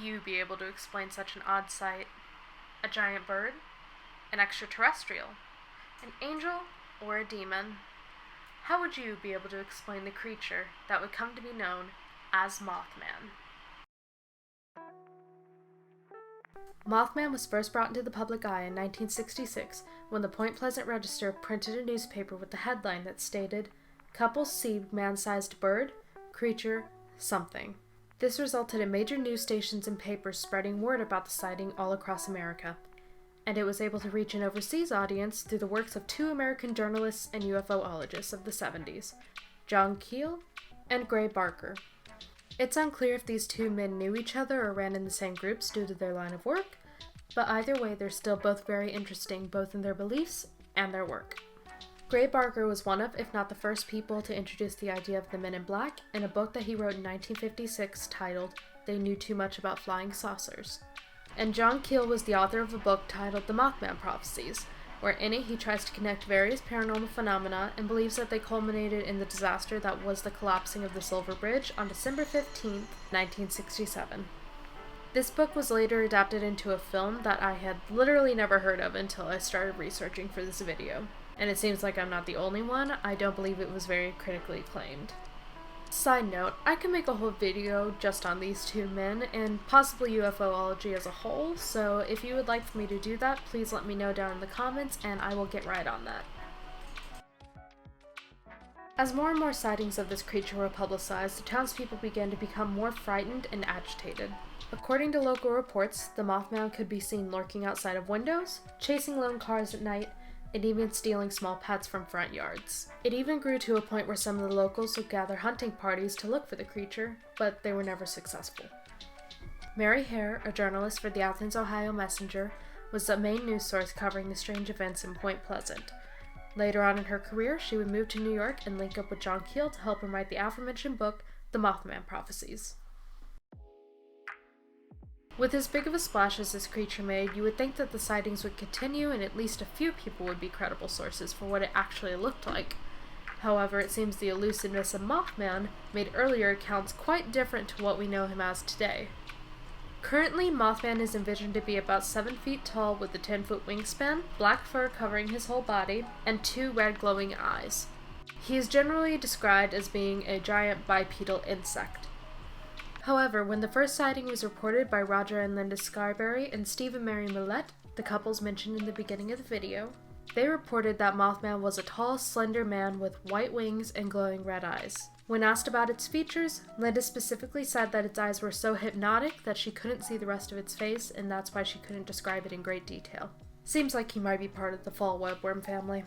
you be able to explain such an odd sight? A giant bird? An extraterrestrial? An angel? Or a demon? How would you be able to explain the creature that would come to be known as Mothman? Mothman was first brought into the public eye in 1966 when the Point Pleasant Register printed a newspaper with the headline that stated, "Couples see man-sized bird, creature, something." This resulted in major news stations and papers spreading word about the sighting all across America, and it was able to reach an overseas audience through the works of two American journalists and UFOologists of the 70s, John Keel and Gray Barker. It's unclear if these two men knew each other or ran in the same groups due to their line of work, but either way they're still both very interesting both in their beliefs and their work. Gray Barker was one of, if not the first people to introduce the idea of the Men in Black in a book that he wrote in 1956 titled, "They Knew Too Much About Flying Saucers." And John Keel was the author of a book titled The Mothman Prophecies, where in it he tries to connect various paranormal phenomena and believes that they culminated in the disaster that was the collapsing of the Silver Bridge on December 15, 1967. This book was later adapted into a film that I had literally never heard of until I started researching for this video. And it seems like I'm not the only one. I don't believe it was very critically acclaimed. Side note, I could make a whole video just on these two men, and possibly UFOlogy as a whole, so if you would like for me to do that, please let me know down in the comments, and I will get right on that. As more and more sightings of this creature were publicized, the townspeople began to become more frightened and agitated. According to local reports, the Mothman could be seen lurking outside of windows, chasing lone cars at night, and even stealing small pets from front yards. It even grew to a point where some of the locals would gather hunting parties to look for the creature, but they were never successful. Mary Hare, a journalist for the Athens, Ohio Messenger, was the main news source covering the strange events in Point Pleasant. Later on in her career, she would move to New York and link up with John Keel to help him write the aforementioned book, The Mothman Prophecies. With as big of a splash as this creature made, you would think that the sightings would continue and at least a few people would be credible sources for what it actually looked like. However, it seems the elusiveness of Mothman made earlier accounts quite different to what we know him as today. Currently, Mothman is envisioned to be about 7 feet tall with a 10-foot wingspan, black fur covering his whole body, and 2 red glowing eyes. He is generally described as being a giant bipedal insect. However, when the first sighting was reported by Roger and Linda Scarberry and Steve and Mary Millette, the couples mentioned in the beginning of the video, they reported that Mothman was a tall, slender man with white wings and glowing red eyes. When asked about its features, Linda specifically said that its eyes were so hypnotic that she couldn't see the rest of its face, and that's why she couldn't describe it in great detail. Seems like he might be part of the fall webworm family.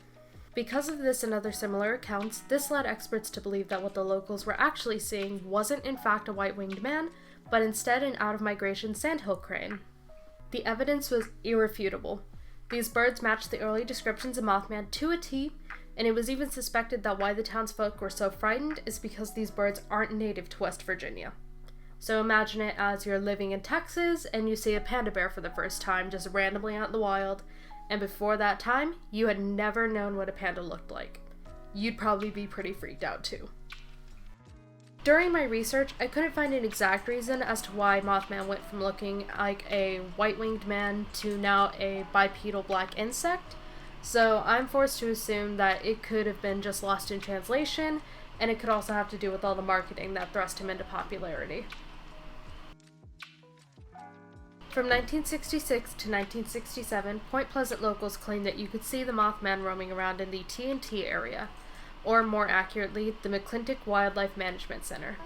Because of this and other similar accounts, this led experts to believe that what the locals were actually seeing wasn't in fact a white-winged man, but instead an out-of-migration sandhill crane. The evidence was irrefutable. These birds matched the early descriptions of Mothman to a T, and it was even suspected that why the townsfolk were so frightened is because these birds aren't native to West Virginia. So imagine it as you're living in Texas and you see a panda bear for the first time just randomly out in the wild, and before that time, you had never known what a panda looked like. You'd probably be pretty freaked out too. During my research, I couldn't find an exact reason as to why Mothman went from looking like a white-winged man to now a bipedal black insect, so I'm forced to assume that it could have been just lost in translation, and it could also have to do with all the marketing that thrust him into popularity. From 1966 to 1967, Point Pleasant locals claimed that you could see the Mothman roaming around in the T&T area, or more accurately, the McClintock Wildlife Management Center.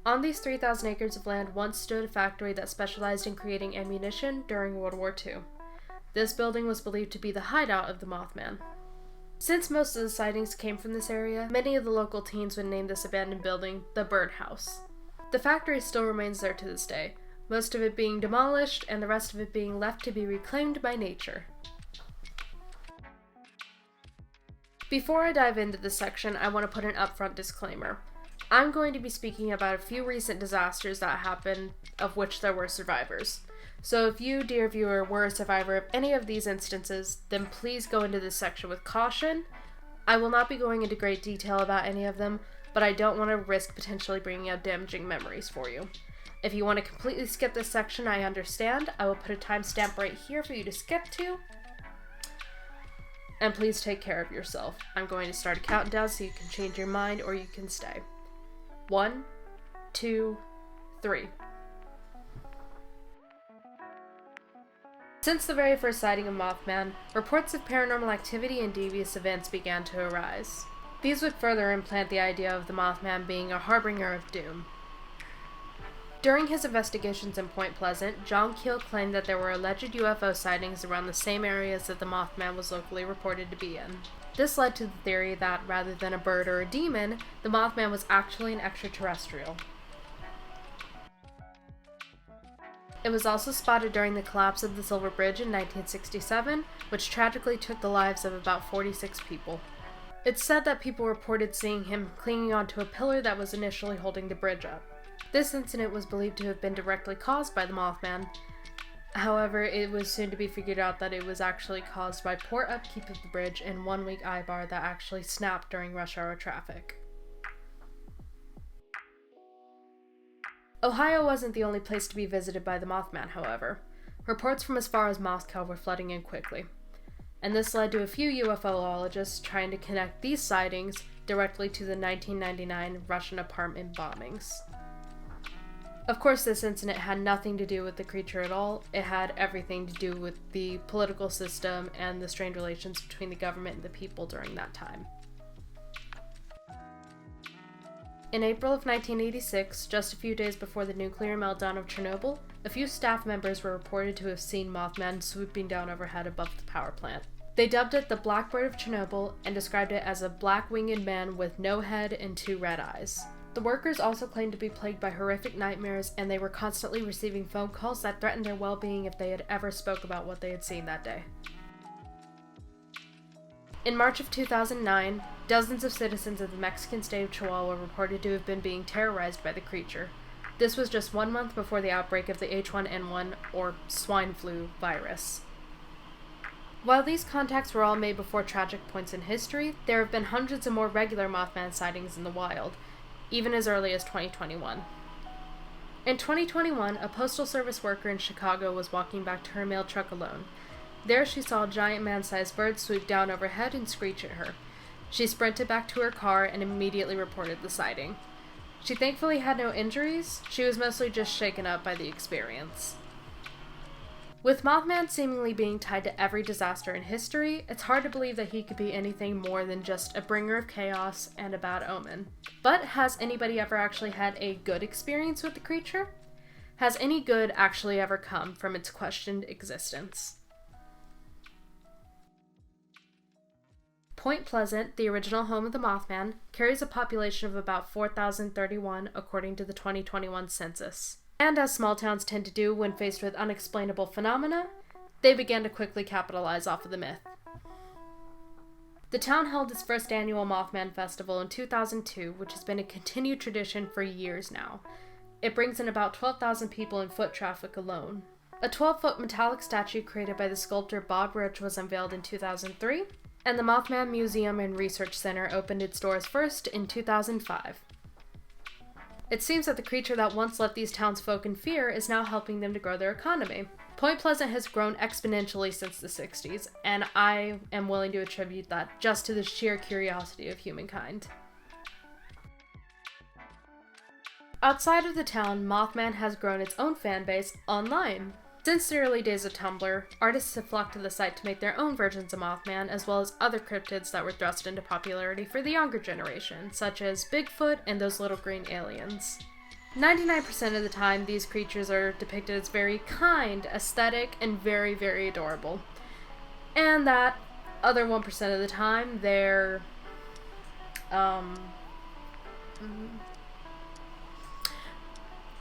On these 3,000 acres of land once stood a factory that specialized in creating ammunition during World War II. This building was believed to be the hideout of the Mothman. Since most of the sightings came from this area, many of the local teens would name this abandoned building the Birdhouse. The factory still remains there to this day, most of it being demolished and the rest of it being left to be reclaimed by nature. Before I dive into this section, I want to put an upfront disclaimer. I'm going to be speaking about a few recent disasters that happened, of which there were survivors. So if you, dear viewer, were a survivor of any of these instances, then please go into this section with caution. I will not be going into great detail about any of them, but I don't want to risk potentially bringing up damaging memories for you. If you want to completely skip this section, I understand. I will put a timestamp right here for you to skip to. And please take care of yourself. I'm going to start a countdown so you can change your mind or you can stay. 1, 2, 3. Since the very first sighting of Mothman, reports of paranormal activity and devious events began to arise. These would further implant the idea of the Mothman being a harbinger of doom. During his investigations in Point Pleasant, John Keel claimed that there were alleged UFO sightings around the same areas that the Mothman was locally reported to be in. This led to the theory that, rather than a bird or a demon, the Mothman was actually an extraterrestrial. It was also spotted during the collapse of the Silver Bridge in 1967, which tragically took the lives of about 46 people. It's said that people reported seeing him clinging onto a pillar that was initially holding the bridge up. This incident was believed to have been directly caused by the Mothman. However, it was soon to be figured out that it was actually caused by poor upkeep of the bridge and one weak eye bar that actually snapped during rush hour traffic. Ohio wasn't the only place to be visited by the Mothman, however. Reports from as far as Moscow were flooding in quickly. And this led to a few UFOologists trying to connect these sightings directly to the 1999 Russian apartment bombings. Of course, this incident had nothing to do with the creature at all. It had everything to do with the political system and the strained relations between the government and the people during that time. In April of 1986, just a few days before the nuclear meltdown of Chernobyl, a few staff members were reported to have seen Mothman swooping down overhead above the power plant. They dubbed it the Blackbird of Chernobyl and described it as a black-winged man with no head and 2 red eyes. The workers also claimed to be plagued by horrific nightmares, and they were constantly receiving phone calls that threatened their well-being if they had ever spoke about what they had seen that day. In March of 2009, dozens of citizens of the Mexican state of Chihuahua reported to have been being terrorized by the creature. This was just 1 month before the outbreak of the H1N1, or swine flu, virus. While these contacts were all made before tragic points in history, there have been hundreds of more regular Mothman sightings in the wild, even as early as 2021. In 2021, a postal service worker in Chicago was walking back to her mail truck alone. There she saw a giant man-sized bird swoop down overhead and screech at her. She sprinted back to her car and immediately reported the sighting. She thankfully had no injuries. She was mostly just shaken up by the experience. With Mothman seemingly being tied to every disaster in history, it's hard to believe that he could be anything more than just a bringer of chaos and a bad omen. But has anybody ever actually had a good experience with the creature? Has any good actually ever come from its questioned existence? Point Pleasant, the original home of the Mothman, carries a population of about 4,031 according to the 2021 census. And as small towns tend to do when faced with unexplainable phenomena, they began to quickly capitalize off of the myth. The town held its first annual Mothman Festival in 2002, which has been a continued tradition for years now. It brings in about 12,000 people in foot traffic alone. A 12-foot metallic statue created by the sculptor Bob Roach was unveiled in 2003, and the Mothman Museum and Research Center opened its doors first in 2005. It seems that the creature that once left these townsfolk in fear is now helping them to grow their economy. Point Pleasant has grown exponentially since the 60s, and I am willing to attribute that just to the sheer curiosity of humankind. Outside of the town, Mothman has grown its own fan base online. Since the early days of Tumblr, artists have flocked to the site to make their own versions of Mothman, as well as other cryptids that were thrust into popularity for the younger generation, such as Bigfoot and those little green aliens. 99% of the time, these creatures are depicted as very kind, aesthetic, and very, very adorable. And that other 1% of the time, they're,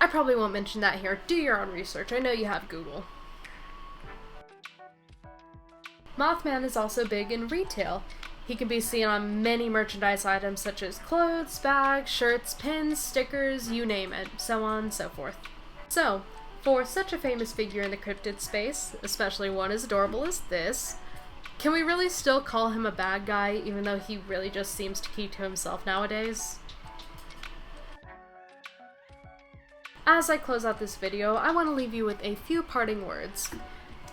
I probably won't mention that here. Do your own research. I know you have Google. Mothman is also big in retail. He can be seen on many merchandise items such as clothes, bags, shirts, pins, stickers, you name it, so on and so forth. So, for such a famous figure in the cryptid space, especially one as adorable as this, can we really still call him a bad guy even though he really just seems to keep to himself nowadays? As I close out this video, I want to leave you with a few parting words.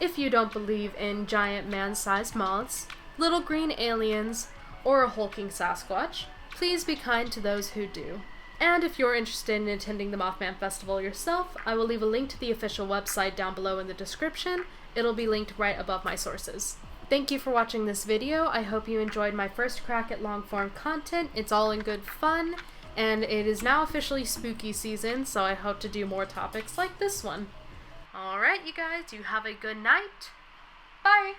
If you don't believe in giant man-sized moths, little green aliens, or a hulking Sasquatch, please be kind to those who do. And if you're interested in attending the Mothman Festival yourself, I will leave a link to the official website down below in the description. It'll be linked right above my sources. Thank you for watching this video. I hope you enjoyed my first crack at long-form content. It's all in good fun, and it is now officially spooky season, so I hope to do more topics like this one. Alright, you guys, you have a good night. Bye!